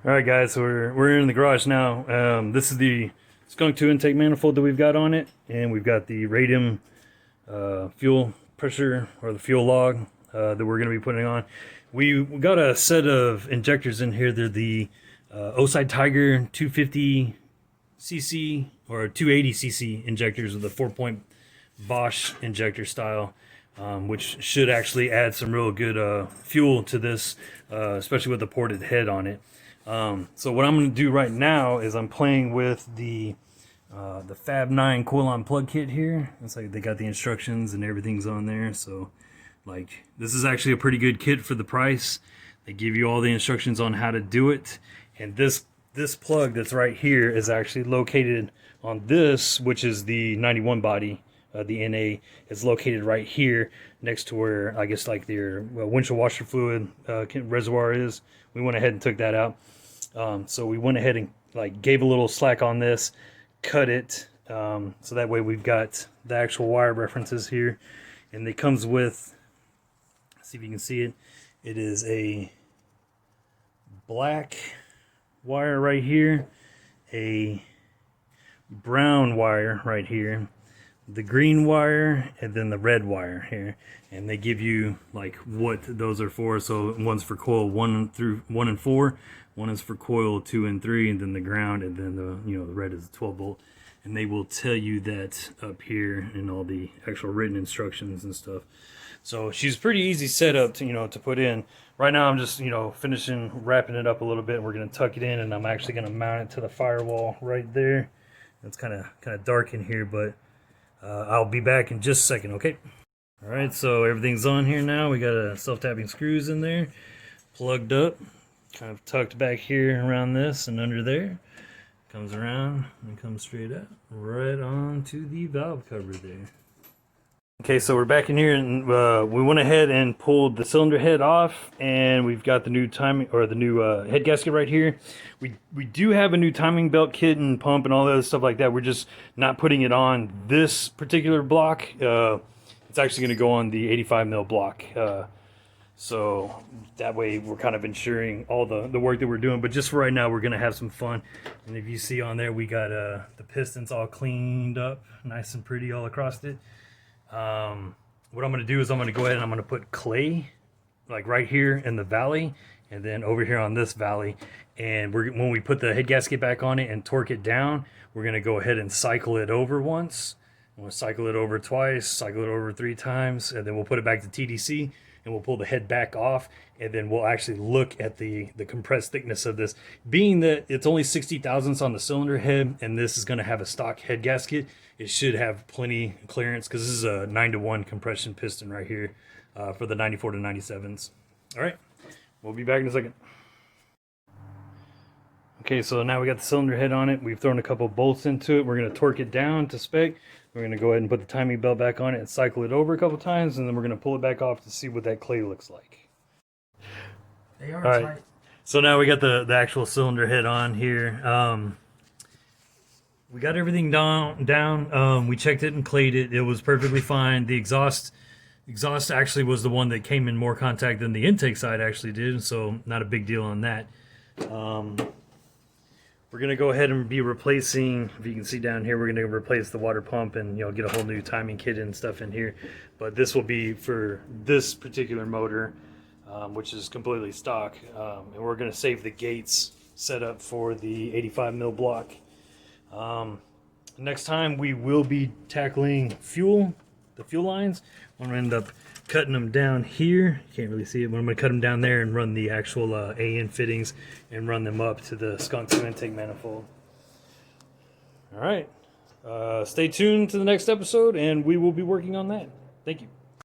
All right, guys, so we're in the garage now. This is the Skunk 2 intake manifold that we've got on it, and we've got the radium fuel pressure, or the fuel log, that we're going to be putting on. We got a set of injectors in here. They're the Oside Tiger 250cc or 280cc injectors with a 4-point Bosch injector style, which should actually add some real good fuel to this, especially with the ported head on it. So what I'm going to do right now is I'm playing with the Fab9 coil-on plug kit here. It's like they got the instructions and everything's on there. So like this is actually a pretty good kit for the price. They give you all the instructions on how to do it. And this plug that's right here is actually located on this, which is the 91 body. The NA is located right here next to where I guess like their windshield washer fluid reservoir is. We went ahead and took that out. So we went ahead and like gave a little slack on this, cut it, so that way we've got the actual wire references here. And it comes with, let's see if you can see it, it is a black wire right here, a brown wire right here, the green wire, and then the red wire here. And they give you like what those are for. So one's for coil 1 and 4, one is for coil 2 and 3, and then the ground, and then the the red is the 12 volt. And they will tell you that up here in all the actual written instructions and stuff. So she's pretty easy setup to to put in. Right now I'm just finishing wrapping it up a little bit. We're gonna tuck it in, and I'm actually gonna mount it to the firewall right there. It's kind of dark in here, but I'll be back in just a second, okay? All right, so everything's on here now. We got a self-tapping screws in there, plugged up, kind of tucked back here around this and under there. Comes around and comes straight up, right onto the valve cover there. Okay, so we're back in here, and we went ahead and pulled the cylinder head off, and we've got the new timing, or the new head gasket right here. We do have a new timing belt kit and pump and all that other stuff like that. We're just not putting it on this particular block. It's actually going to go on the 85 mil block. So that way we're kind of ensuring all the work that we're doing. But just for right now, we're going to have some fun. And if you see on there, we got the pistons all cleaned up, nice and pretty all across it. What I'm going to do is I'm going to go ahead and I'm going to put clay like right here in the valley, and then over here on this valley. And when we put the head gasket back on it and torque it down, we're going to go ahead and cycle it over once. We'll cycle it over twice, cycle it over 3 times, and then we'll put it back to TDC, and we'll pull the head back off, and then we'll actually look at the compressed thickness of this. Being that it's only 60 thousandths on the cylinder head, and this is going to have a stock head gasket, it should have plenty clearance, because this is a 9-to-1 compression piston right here for the 94 to 97s. All right, we'll be back in a second. Okay, so now we got the cylinder head on it. We've thrown a couple bolts into it. We're going to torque it down to spec. We're going to go ahead and put the timing belt back on it and cycle it over a couple times, and then we're going to pull it back off to see what that clay looks like. They are all tight. Right, so now we got the actual cylinder head on here. We got everything down. We checked it and clayed it. It was perfectly fine. The exhaust actually was the one that came in more contact than the intake side actually did, so not a big deal on that. We're going to go ahead and be replacing, if you can see down here, we're going to replace the water pump and get a whole new timing kit and stuff in here. But this will be for this particular motor, which is completely stock. And we're going to save the gates set up for the 85 mil block. Next time we will be tackling the fuel lines. I'm going to end up cutting them down here. You can't really see it, but I'm going to cut them down there and run the actual AN fittings and run them up to the Skunk 2 intake manifold. All right, stay tuned to the next episode, and we will be working on that. Thank you.